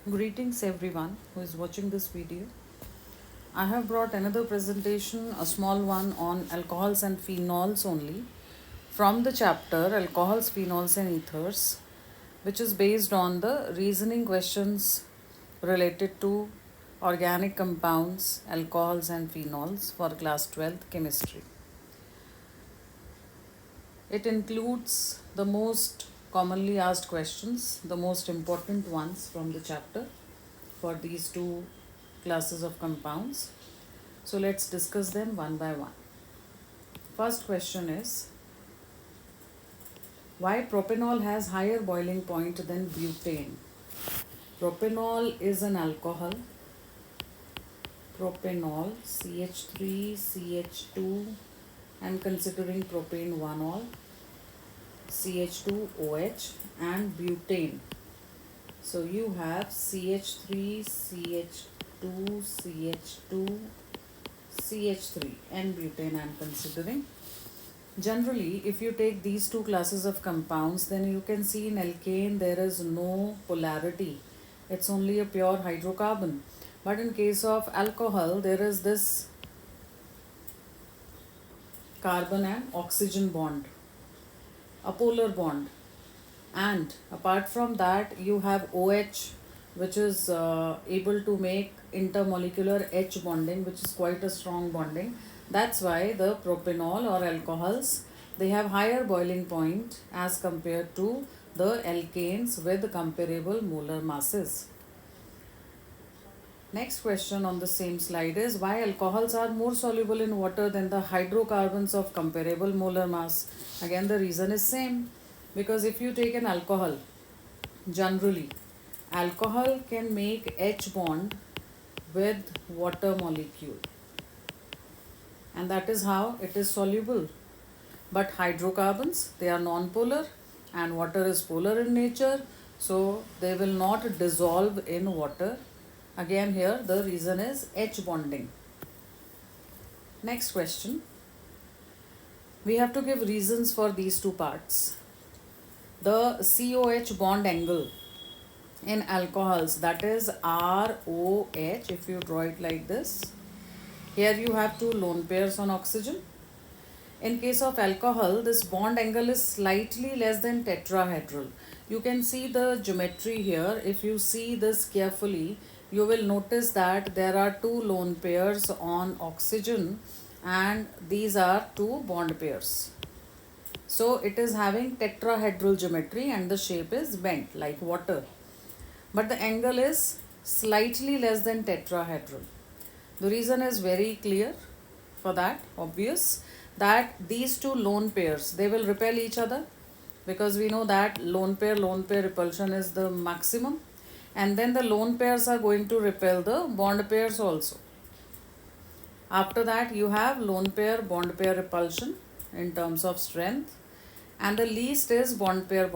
Greetings everyone who is watching this video. I have brought another presentation, a small one on alcohols and phenols only, from the chapter Alcohols, Phenols and Ethers, which is based on the reasoning questions related to organic compounds, alcohols and phenols for class 12th chemistry. It includes the most commonly asked questions, the most important ones from the chapter for these two classes of compounds. So let's discuss them one by one. First question is, why propanol has higher boiling point than butane? Propanol is an alcohol. Propanol, CH3, CH2, I'm considering propane 1-ol, CH2OH and butane. So you have CH3, CH2, CH2, CH3 and butane I'm considering. Generally, if you take these two classes of compounds, then you can see in alkane there is no polarity. It's only a pure hydrocarbon. But in case of alcohol, there is this carbon and oxygen bond, a polar bond. And apart from that, you have OH, which is able to make intermolecular H bonding, which is quite a strong bonding. That's why the propanol or alcohols, they have higher boiling point as compared to the alkanes with comparable molar masses. Next question on the same slide is, why alcohols are more soluble in water than the hydrocarbons of comparable molar mass? Again, the reason is same, because if you take an alcohol, generally alcohol can make H bond with water molecule, and that is how it is soluble. But hydrocarbons, they are non-polar and water is polar in nature, so they will not dissolve in water. Again, here the reason is H bonding. Next question. We have to give reasons for these two parts. The COH bond angle in alcohols, that is ROH, if you draw it like this. Here you have two lone pairs on oxygen. In case of alcohol, this bond angle is slightly less than tetrahedral. You can see the geometry here. If you see this carefully, you will notice that there are two lone pairs on oxygen and these are two bond pairs. So it is having tetrahedral geometry and the shape is bent like water. But the angle is slightly less than tetrahedral. The reason is very clear for that, obvious, that these two lone pairs, they will repel each other, because we know that lone pair repulsion is the maximum, and then the lone pairs are going to repel the bond pairs also. After that, you have lone pair bond pair repulsion in terms of strength, and the least is bond pair.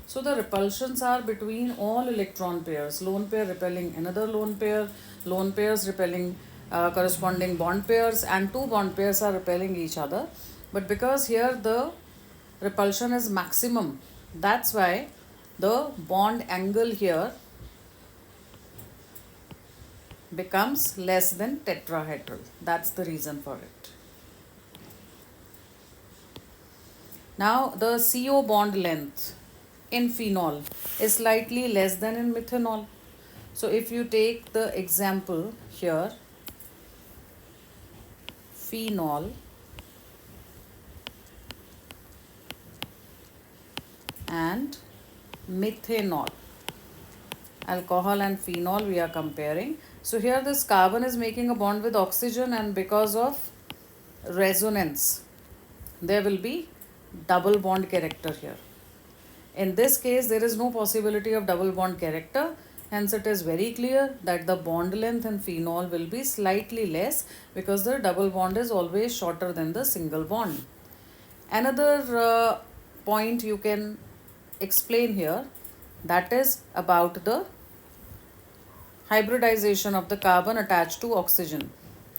So the repulsions are between all electron pairs, lone pair repelling another lone pair, lone pairs repelling corresponding bond pairs, and two bond pairs are repelling each other. But because here the repulsion is maximum, that's why the bond angle here becomes less than tetrahedral. That's the reason for it. Now the CO bond length in phenol is slightly less than in methanol. So if you take the example here, phenol and methanol, alcohol and phenol we are comparing. So here this carbon is making a bond with oxygen, and because of resonance there will be double bond character here. In this case, there is no possibility of double bond character. Hence, it is very clear that the bond length in phenol will be slightly less, because the double bond is always shorter than the single bond. Another point you can explain here, that is about the hybridization of the carbon attached to oxygen.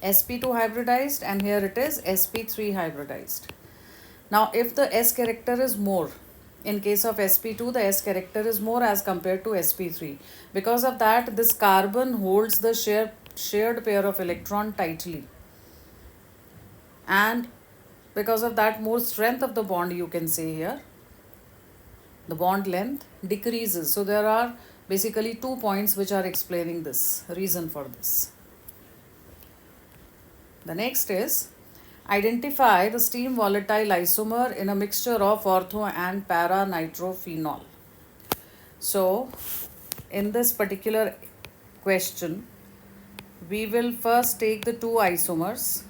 sp2 hybridized, and here it is sp3 hybridized. Now, if the S character is more, In case of sp2, the s character is more as compared to sp3. Because of that, this carbon holds the shared pair of electron tightly, and because of that, more strength of the bond, you can say here, the bond length decreases. So there are basically 2 points which are explaining this reason for this. The next is identify the steam volatile isomer in a mixture of ortho and para nitrophenol. So in this particular question, we will first take the two isomers,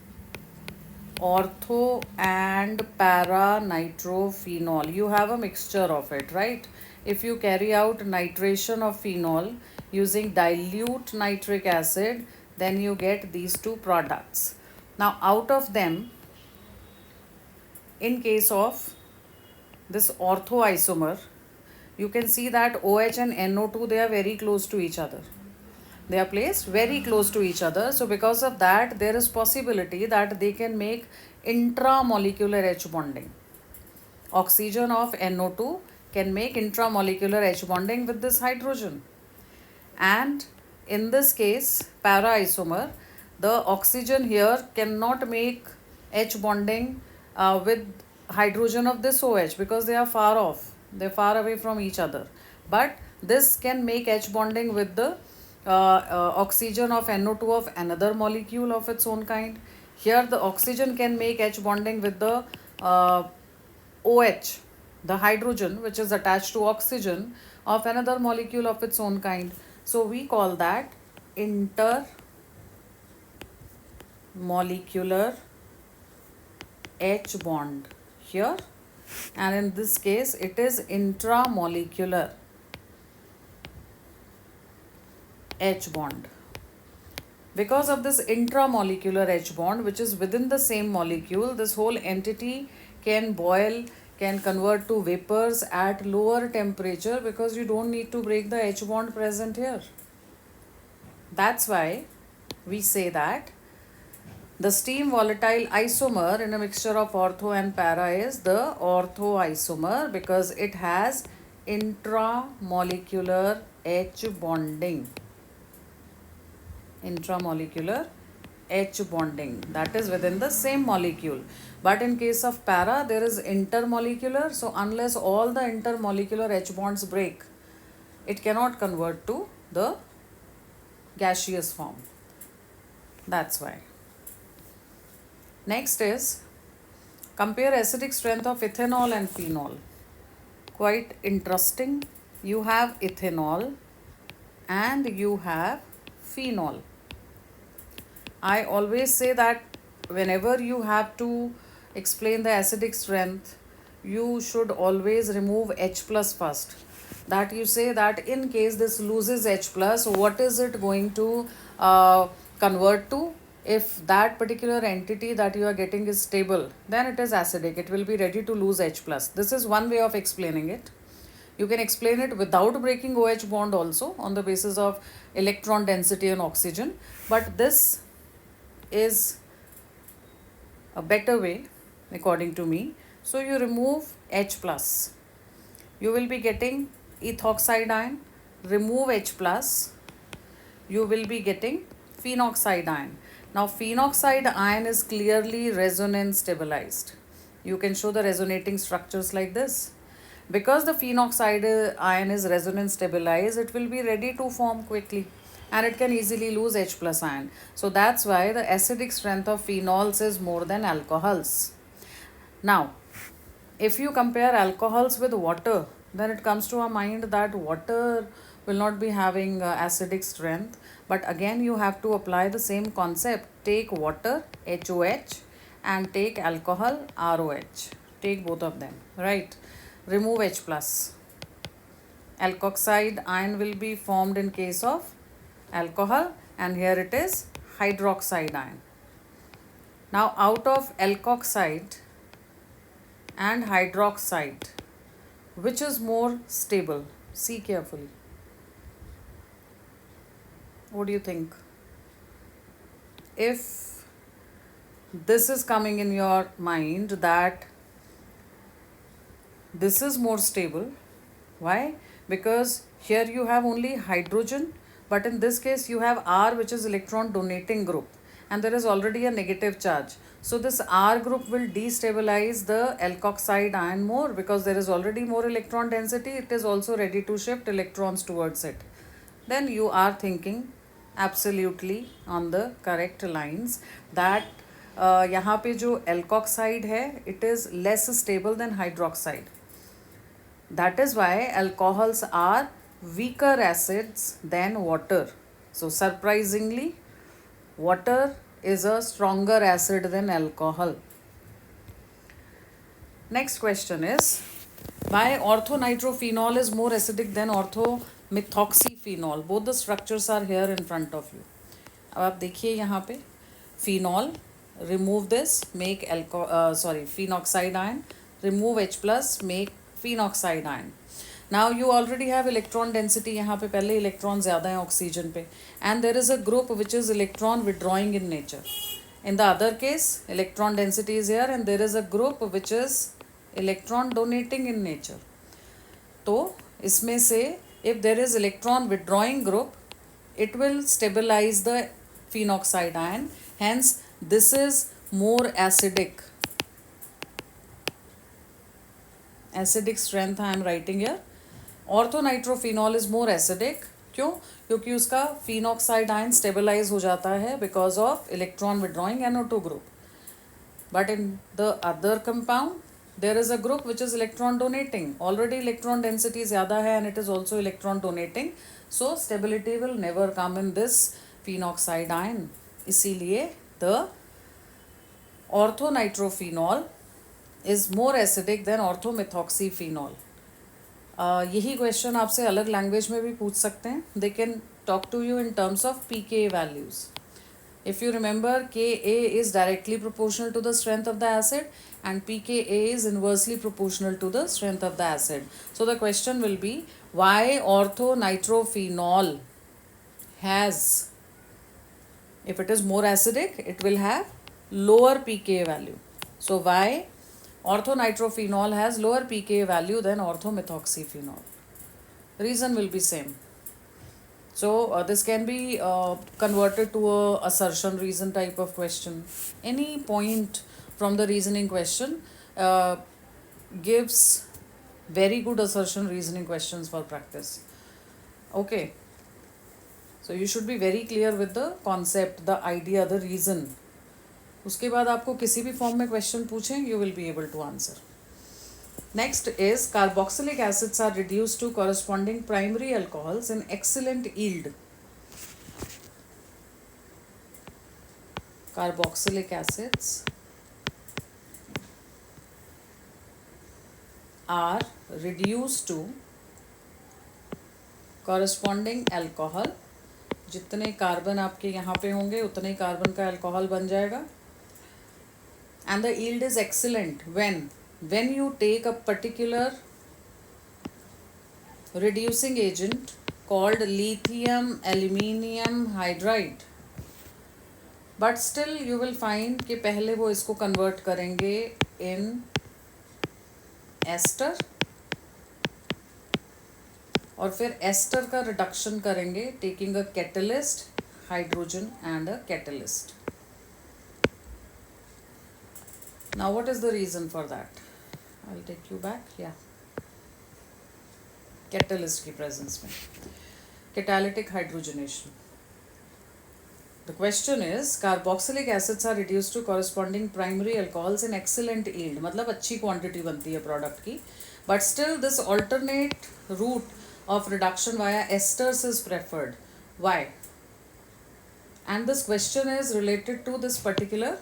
ortho and para nitrophenol. You have a mixture of it, right? If you carry out nitration of phenol using dilute nitric acid, then you get these two products. Now out of them, in case of this ortho isomer, you can see that OH and NO2, they are very close to each other. They are placed very close to each other. So because of that, there is possibility that they can make intramolecular H bonding. Oxygen of NO2 can make intramolecular H bonding with this hydrogen. And in this case, para isomer, the oxygen here cannot make H bonding with hydrogen of this OH because they are far off. They are far away from each other. But this can make H bonding with the oxygen of NO2 of another molecule of its own kind. Here the oxygen can make H bonding with the OH, the hydrogen which is attached to oxygen of another molecule of its own kind. So we call that intermolecular H bond here, and in this case it is intramolecular H bond. Because of this intramolecular H bond, which is within the same molecule, this whole entity can boil, can convert to vapors at lower temperature because you don't need to break the H bond present here. That's why we say that the steam volatile isomer in a mixture of ortho and para is the ortho isomer because it has intramolecular H bonding. Intramolecular H bonding, that is within the same molecule. But in case of para, there is intermolecular. So unless all the intermolecular H bonds break, it cannot convert to the gaseous form. That's why. Next is compare acidic strength of ethanol and phenol. Quite interesting. You have ethanol and you have phenol. I always say that whenever you have to explain the acidic strength, you should always remove H plus first. That you say that in case this loses H plus, what is it going to convert to? If that particular entity that you are getting is stable, then it is acidic. It will be ready to lose H plus. This is one way of explaining it. You can explain it without breaking OH bond also on the basis of electron density and oxygen. But this is a better way according to me. So you remove H plus. You will be getting ethoxide ion. Remove H plus. You will be getting phenoxide ion. Now phenoxide ion is clearly resonance stabilized. You can show the resonating structures like this. Because the phenoxide ion is resonance stabilized, it will be ready to form quickly and it can easily lose H plus ion. So that's why the acidic strength of phenols is more than alcohols. Now, if you compare alcohols with water, then it comes to our mind that water will not be having acidic strength. But again, you have to apply the same concept. Take water, HOH, and take alcohol, ROH. Take both of them, right? Remove H plus. Alkoxide ion will be formed in case of alcohol, and here it is hydroxide ion. Now out of alkoxide and hydroxide, which is more stable? See carefully. What do you think? If this is coming in your mind that This is more stable. Why? Because here you have only hydrogen, but in this case you have R, which is electron donating group, and there is already a negative charge. So this R group will destabilize the alkoxide ion more, because there is already more electron density. It is also ready to shift electrons towards it. Then you are thinking absolutely on the correct lines that यहाँ पे जो alkoxide है, it is less stable than hydroxide. That is why alcohols are weaker acids than water. So, surprisingly, water is a stronger acid than alcohol. Next question is, why orthonitrophenol is more acidic than orthomethoxyphenol? Both the structures are here in front of you. अब आप देखिए यहाँ पे phenol, remove this, make phenoxide ion, remove H plus, make phenoxide ion. Now you already have electron density, यहाँ पे पहले electron ज़्यादा है oxygen पे, and there is a group which is electron withdrawing in nature. In the other case, electron density is here and there is a group which is electron donating in nature. तो इसमें से if there is electron withdrawing group, it will stabilize the phenoxide ion. Hence, this is more acidic. Acidic strength I am writing here. Orthonitrophenol is more acidic. क्यों? क्योंकि उसका phenoxide ion stabilize हो जाता है because of electron withdrawing NO2 group. But in the other compound, there is a group which is electron donating. Already electron density ज़्यादा है and it is also electron donating. So stability will never come in this phenoxide ion. इसीलिए the orthonitrophenol is more acidic than orthomethoxyphenol. यही question आपसे अलग language में भी पूछ सकते हैं. They can talk to you in terms of pKa values. If you remember, Ka is directly proportional to the strength of the acid and pKa is inversely proportional to the strength of the acid. So the question will be, why orthonitrophenol has, if it is more acidic, it will have lower pKa value. So why orthonitrophenol has lower pKa value than orthomethoxyphenol? Reason will be same. So this can be converted to a assertion reason type of question. Any point from the reasoning question gives very good assertion reasoning questions for practice. Okay. So you should be very clear with the concept, the idea, the reason. उसके बाद आपको किसी भी form में question पूछें, you will be able to answer. Next is carboxylic acids are reduced to corresponding primary alcohols in excellent yield. Carboxylic acids are reduced to corresponding alcohol. जितने carbon आपके यहाँ पे होंगे उतने ही कार्बन का अल्कोहल बन जाएगा. And the yield is excellent when you take a particular reducing agent called lithium aluminium hydride. But still you will find कि पहले वो इसको convert करेंगे in ester और फिर ester का reduction करेंगे taking a catalyst, hydrogen and a catalyst. Now what is the reason for that? I'll take you back. Yeah. Catalyst की presence में. Catalytic hydrogenation. The question is, carboxylic acids are reduced to corresponding primary alcohols in excellent yield. मतलब अच्छी quantity बनती है product की. But still this alternate route of reduction via esters is preferred. Why? And this question is related to this particular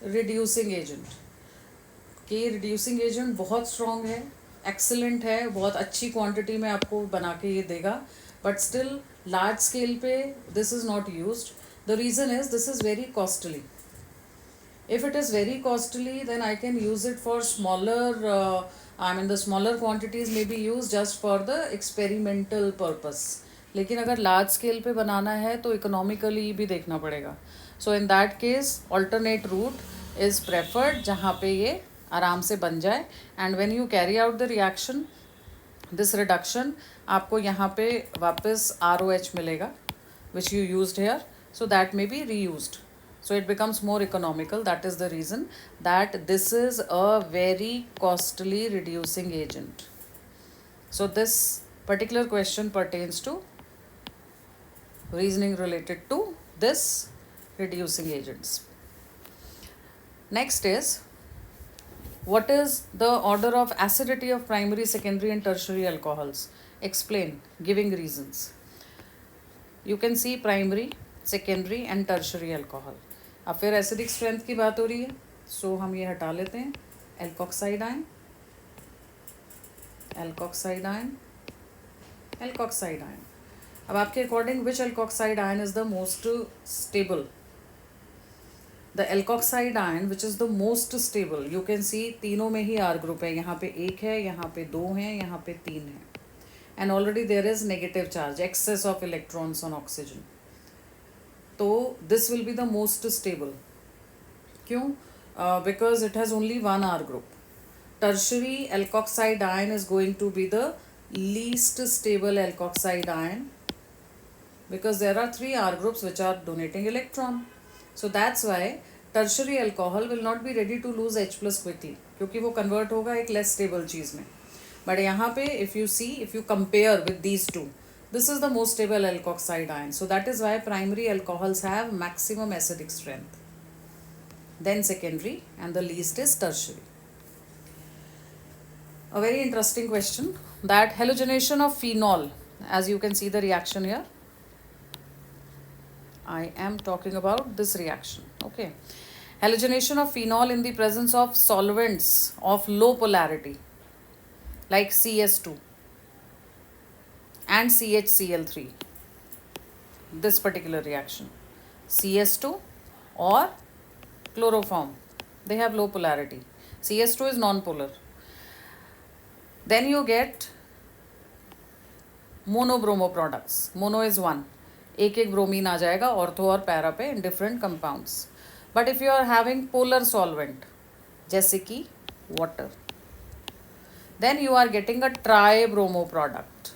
reducing agent. कि reducing agent बहुत strong है, excellent है, बहुत अच्छी quantity में आपको बना के ये देगा, but still large scale पे this is not used. The reason is this is very costly. If it is very costly, then I can use it for smaller, the smaller quantities may be used just for the experimental purpose. लेकिन अगर large scale पे बनाना है तो economically भी देखना पड़ेगा. So in that case, alternate route is preferred जहाँ पे ये आराम से बन जाए. And when you carry out the reaction, this reduction, आपको यहाँ पे वापस ROH मिलेगा which you used here, so that may be reused, so it becomes more economical. That is the reason that this is a very costly reducing agent. So this particular question pertains to reasoning related to this reducing agents. Next is, what is the order of acidity of primary, secondary and tertiary alcohols? Explain, giving reasons. You can see primary, secondary and tertiary alcohol. अब फिर acidic strength की बात हो रही है, सो हम ये हटा लेते हैं. Alkoxide ion, alkoxide ion, alkoxide ion. अब आपके according which alkoxide ion is the most stable? The alkoxide ion which is the most stable, you can see तीनों में ही R ग्रुप है. यहाँ पे 1 है, यहाँ पे 2 हैं, यहाँ पे 3 है. And already there is negative charge, excess of electrons on oxygen. So this will be the most stable. क्यों? Because it has only one R group. Tertiary alkoxide ion is going to be the least stable alkoxide ion, because there are 3 R groups which are donating electron. So that's why tertiary alcohol will not be ready to lose H plus quickly, क्योंकि वो convert होगा एक less stable चीज़ में. But यहाँ पे if you see, if you compare with these two, this is the most stable alkoxide ion. So that is why primary alcohols have maximum acidic strength, then secondary, and the least is tertiary. A very interesting question, that halogenation of phenol, as you can see the reaction here, I am talking about this reaction. Okay, halogenation of phenol in the presence of solvents of low polarity like CS2 and CHCl3. This particular reaction, CS2 or chloroform, they have low polarity. CS2 is non-polar. Then you get monobromo products. Mono is 1. एक bromine आ जाएगा ortho और para पे in different compounds. But if you are having polar solvent, जैसे कि water, then you are getting a tribromo product.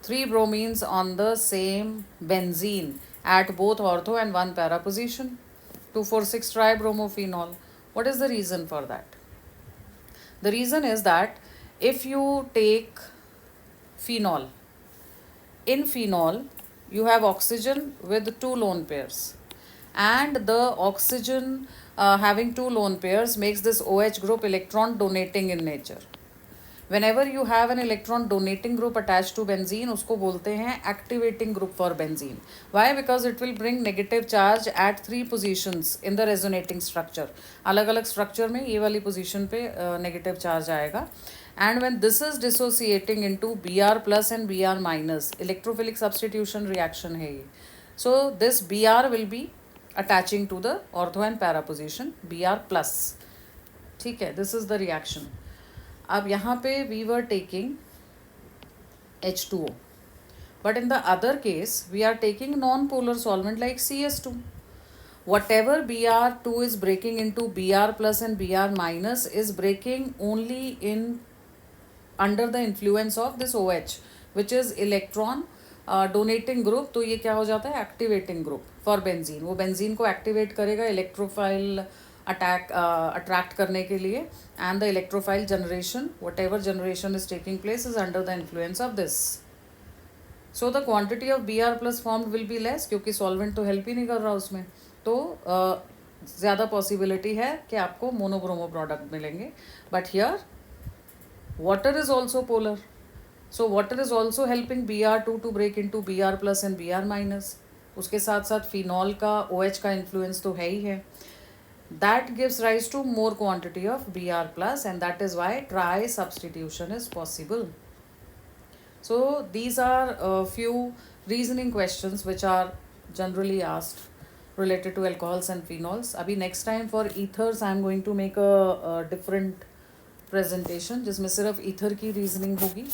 3 bromines on the same benzene at both ortho and 1 para position. 2,4,6 tribromophenol. What is the reason for that? The reason is that if you take phenol, in phenol you have oxygen with 2 lone pairs, and the oxygen having 2 lone pairs makes this OH group electron donating in nature. Whenever you have an electron donating group attached to benzene, उसको बोलते हैं activating group for benzene. Why? Because it will bring negative charge at 3 positions in the resonating structure. अलग अलग structure में ये वाली position पे negative charge आएगा. And when this is dissociating into Br plus and Br minus, electrophilic substitution reaction है ये. So this Br will be attaching to the ortho and para position, Br plus. ठीक है, this is the reaction. अब यहाँ पे we were taking H2O, but in the other case we are taking non-polar solvent like CS2. Whatever Br2 is breaking into Br plus and Br minus is breaking only in under the influence of this OH, which is electron donating group. तो ये क्या हो जाता है? Activating group for benzene. वो benzene को activate करेगा electrophile attract करने के लिए, and the electrophile generation, whatever generation is taking place, is under the influence of this. So the quantity of Br plus formed will be less, क्योंकि solvent तो help ही नहीं कर रहा उसमें. तो ज़्यादा possibility है कि आपको monobromo product मिलेंगे. But here water is also polar, so water is also helping Br2 to break into Br plus and Br minus. उसके साथ साथ phenol का OH का influence तो है ही है. That gives rise to more quantity of Br plus, and that is why tri substitution is possible. So these are a few reasoning questions which are generally asked related to alcohols and phenols. Abhi next time for ethers I am going to make a different presentation जिसमें सिर्फ ether की reasoning होगी.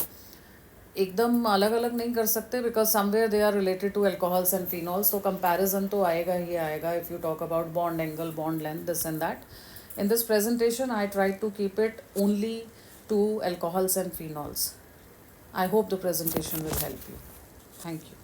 एकदम अलग अलग नहीं कर सकते, because somewhere they are related to alcohols and phenols. तो कंपैरिजन तो आएगा ही आएगा if you talk about bond angle, bond length, this and that. In this presentation, I tried to keep it only to alcohols and phenols. I hope the presentation will help you. Thank you.